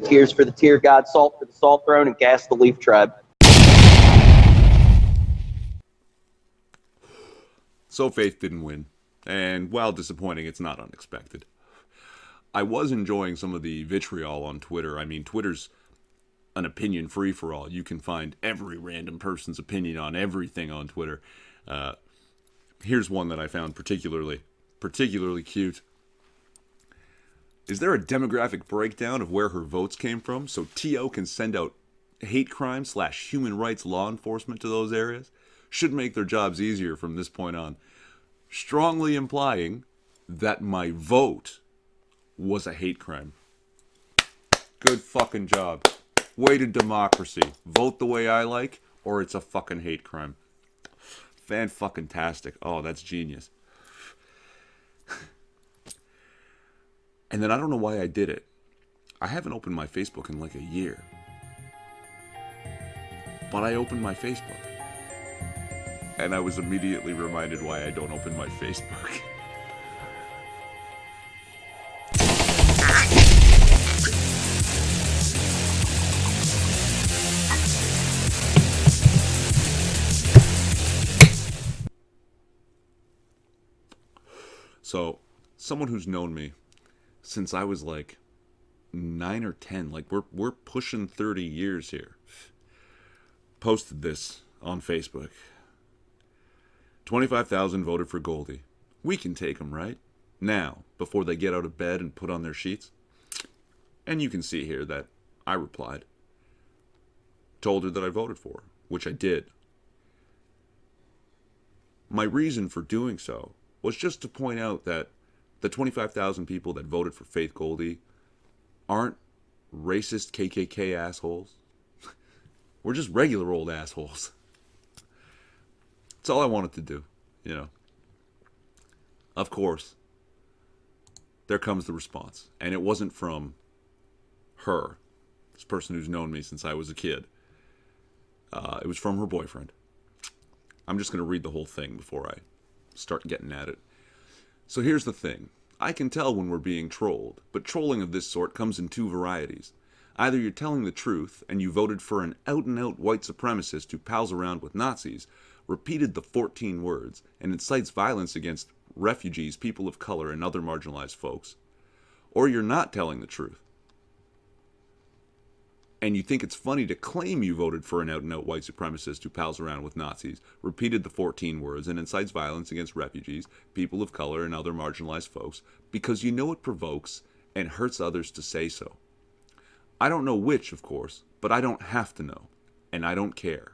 Tears for the Tear God, Salt for the Salt Throne, and Gas the Leaf Tribe. So Faith didn't win, and while disappointing, it's not unexpected. I was enjoying some of the vitriol on Twitter. I mean, Twitter's an opinion free-for-all. You can find every random person's opinion on everything on Twitter. Here's one that I found particularly cute. Is there a demographic breakdown of where her votes came from so T.O. can send out hate crime / human rights law enforcement to those areas? Should make their jobs easier from this point on. Strongly implying that my vote was a hate crime. Good fucking job. Way to democracy. Vote the way I like, or it's a fucking hate crime. Fan-fucking-tastic. Oh, that's genius. And then I don't know why I did it. I haven't opened my Facebook in like a year. But I opened my Facebook. And I was immediately reminded why I don't open my Facebook. So, someone who's known me since I was like 9 or 10, like we're pushing 30 years here, posted this on Facebook. 25,000 voted for Goldie. We can take them, right? Now, before they get out of bed and put on their sheets. And you can see here that I replied. Told her that I voted for her, which I did. My reason for doing so was just to point out that the 25,000 people that voted for Faith Goldie aren't racist KKK assholes. We're just regular old assholes. That's all I wanted to do, you know. Of course, there comes the response. And it wasn't from her, this person who's known me since I was a kid. It was from her boyfriend. I'm just going to read the whole thing before I start getting at it. So here's the thing. I can tell when we're being trolled, but trolling of this sort comes in two varieties. Either you're telling the truth and you voted for an out-and-out white supremacist who pals around with Nazis, repeated the 14 words, and incites violence against refugees, people of color, and other marginalized folks. Or you're not telling the truth. And you think it's funny to claim you voted for an out-and-out white supremacist who pals around with Nazis, repeated the 14 words, and incites violence against refugees, people of color, and other marginalized folks, because you know it provokes and hurts others to say so. I don't know which, of course, but I don't have to know, and I don't care.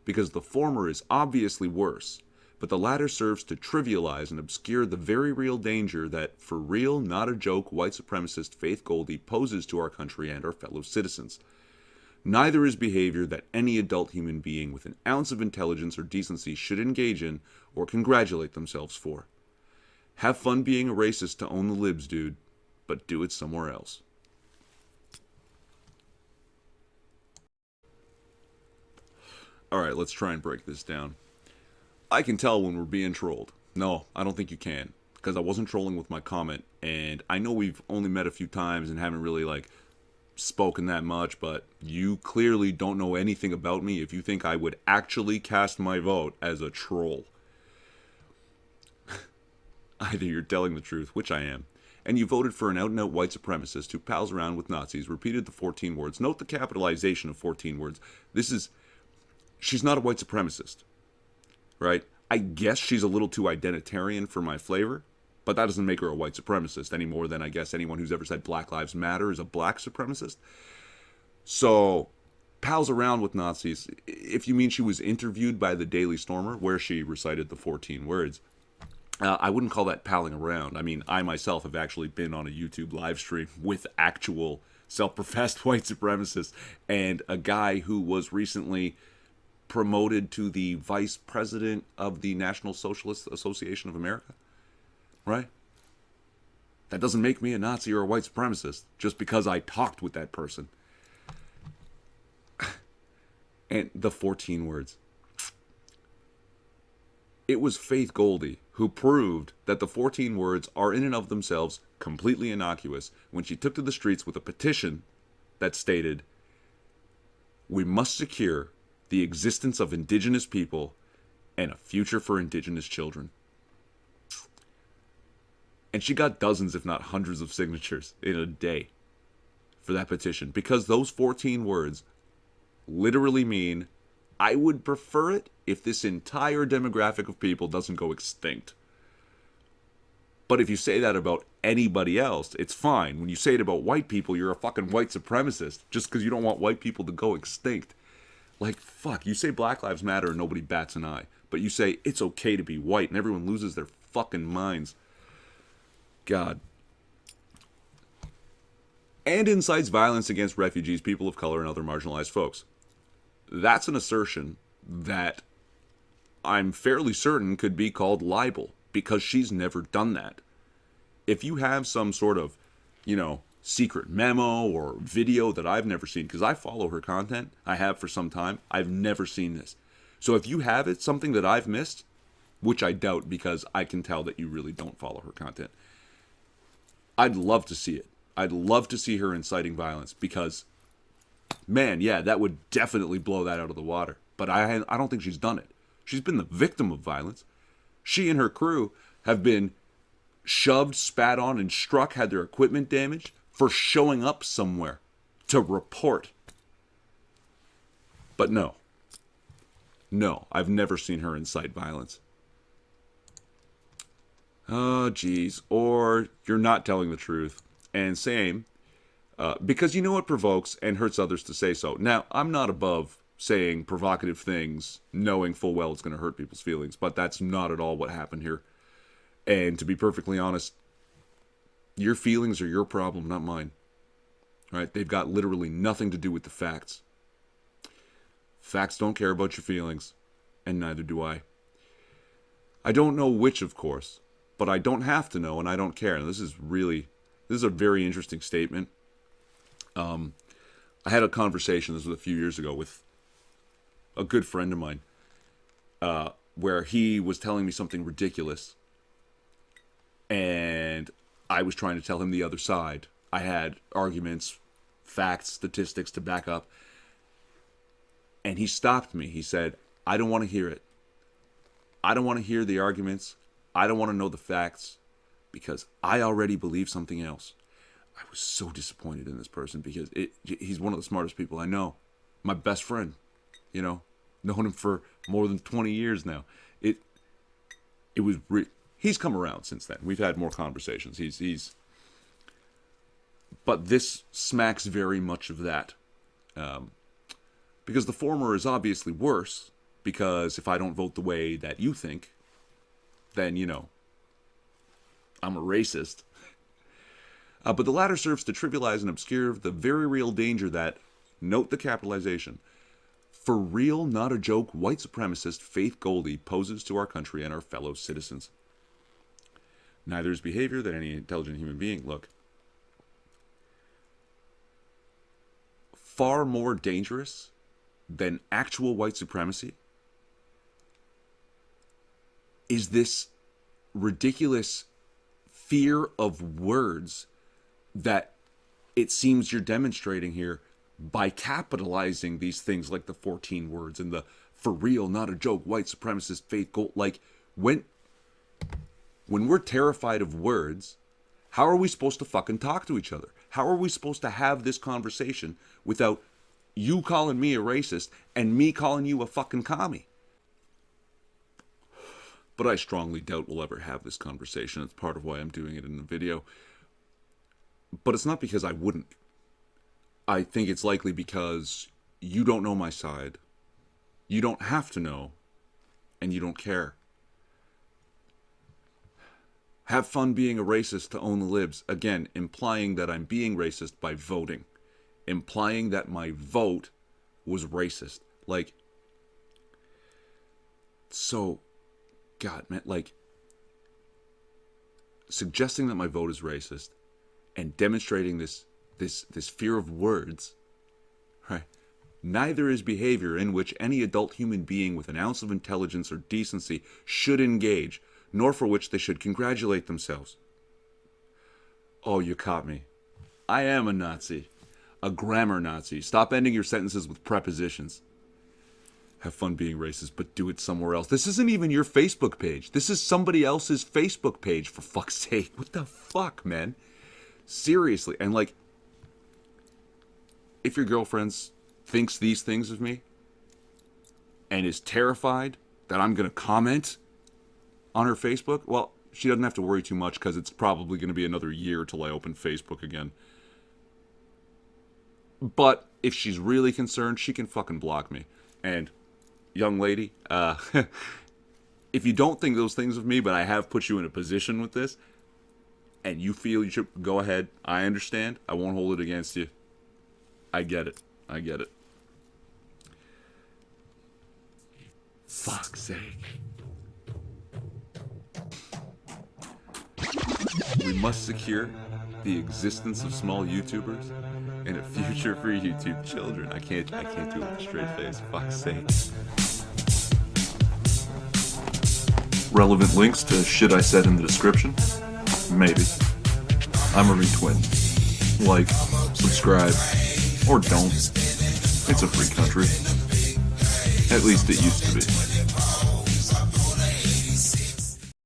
Because the former is obviously worse, but the latter serves to trivialize and obscure the very real danger that, for real, not a joke, white supremacist Faith Goldie poses to our country and our fellow citizens. Neither is behavior that any adult human being with an ounce of intelligence or decency should engage in or congratulate themselves for. Have fun being a racist to own the libs, dude, but do it somewhere else. Alright, let's try and break this down. I can tell when we're being trolled. No, I don't think you can, because I wasn't trolling with my comment, and I know we've only met a few times and haven't really, spoken that much, but you clearly don't know anything about me if you think I would actually cast my vote as a troll. Either you're telling the truth, which I am, and you voted for an out-and-out white supremacist who pals around with Nazis, repeated the 14 words. Note the capitalization of 14 words. She's not a white supremacist, right? I guess she's a little too identitarian for my flavor, but that doesn't make her a white supremacist any more than I guess anyone who's ever said Black Lives Matter is a black supremacist. So, pals around with Nazis, if you mean she was interviewed by the Daily Stormer, where she recited the 14 words, I wouldn't call that palling around. I mean, I myself have actually been on a YouTube live stream with actual self-professed white supremacists and a guy who was recently promoted to the vice president of the National Socialist Association of America, right? That doesn't make me a Nazi or a white supremacist just because I talked with that person. And the 14 words. It was Faith Goldie who proved that the 14 words are in and of themselves completely innocuous when she took to the streets with a petition that stated, "We must secure the existence of indigenous people and a future for indigenous children." And she got dozens, if not hundreds, of signatures in a day for that petition, because those 14 words literally mean, I would prefer it if this entire demographic of people doesn't go extinct. But if you say that about anybody else, it's fine. When you say it about white people, you're a fucking white supremacist just because you don't want white people to go extinct. Like, fuck, you say Black Lives Matter and nobody bats an eye. But you say it's okay to be white and everyone loses their fucking minds. God. And incites violence against refugees, people of color, and other marginalized folks. That's an assertion that I'm fairly certain could be called libel, because she's never done that. If you have some sort of, secret memo or video that I've never seen, because I follow her content, I have for some time, I've never seen this. So if you have it, something that I've missed, which I doubt because I can tell that you really don't follow her content, I'd love to see it. I'd love to see her inciting violence, because, man, yeah, that would definitely blow that out of the water. But I don't think she's done it. She's been the victim of violence. She and her crew have been shoved, spat on, and struck, had their equipment damaged for showing up somewhere to report. But no, I've never seen her incite violence. Oh, geez. Or you're not telling the truth. And same, because you know it provokes and hurts others to say so. Now, I'm not above saying provocative things, knowing full well it's going to hurt people's feelings, but that's not at all what happened here. And to be perfectly honest, your feelings are your problem, not mine. Right? They've got literally nothing to do with the facts. Facts don't care about your feelings, and neither do I. I don't know which, of course, but I don't have to know, and I don't care. And this is a very interesting statement. I had a conversation, this was a few years ago, with a good friend of mine, where he was telling me something ridiculous, and I was trying to tell him the other side. I had arguments, facts, statistics to back up, and he stopped me. He said, I don't want to hear it. I don't want to hear the arguments. I don't want to know the facts, because I already believe something else. I was so disappointed in this person, because he's one of the smartest people I know. My best friend, known him for more than 20 years now. He's come around since then. We've had more conversations. But this smacks very much of that. Because the former is obviously worse, because if I don't vote the way that you think, then, I'm a racist. But the latter serves to trivialize and obscure the very real danger that, note the capitalization, for real, not a joke, white supremacist Faith Goldy poses to our country and our fellow citizens. Neither is behavior that any intelligent human being, look, far more dangerous than actual white supremacy is this ridiculous fear of words that it seems you're demonstrating here by capitalizing these things like the 14 words and the for real, not a joke, white supremacist Faith Gold. Like, when we're terrified of words, how are we supposed to fucking talk to each other? How are we supposed to have this conversation without you calling me a racist and me calling you a fucking commie? But I strongly doubt we'll ever have this conversation. It's part of why I'm doing it in the video. But it's not because I wouldn't. I think it's likely because you don't know my side. You don't have to know. And you don't care. Have fun being a racist to own the libs. Again, implying that I'm being racist by voting. Implying that my vote was racist. Like, so, God, man, like, suggesting that my vote is racist and demonstrating this fear of words, right? Neither is behavior in which any adult human being with an ounce of intelligence or decency should engage, nor for which they should congratulate themselves. Oh, you caught me. I am a Nazi. a grammar Nazi. Stop ending your sentences with prepositions. Have fun being racist, but do it somewhere else. This isn't even your Facebook page. This is somebody else's Facebook page, for fuck's sake. What the fuck, man? Seriously. And like, if your girlfriend thinks these things of me and is terrified that I'm going to comment on her Facebook, well, she doesn't have to worry too much because it's probably going to be another year till I open Facebook again. But if she's really concerned, she can fucking block me. And, young lady, if you don't think those things of me, but I have put you in a position with this, and you feel you should go ahead, I understand. I won't hold it against you. I get it. I get it. Fuck's sake. We must secure the existence of small YouTubers and a future for YouTube children. I can't do it with a straight face. Fuck's sake. Relevant links to shit I said in the description? Maybe. I'm a retwin. Like, subscribe, or don't. It's a free country. At least it used to be.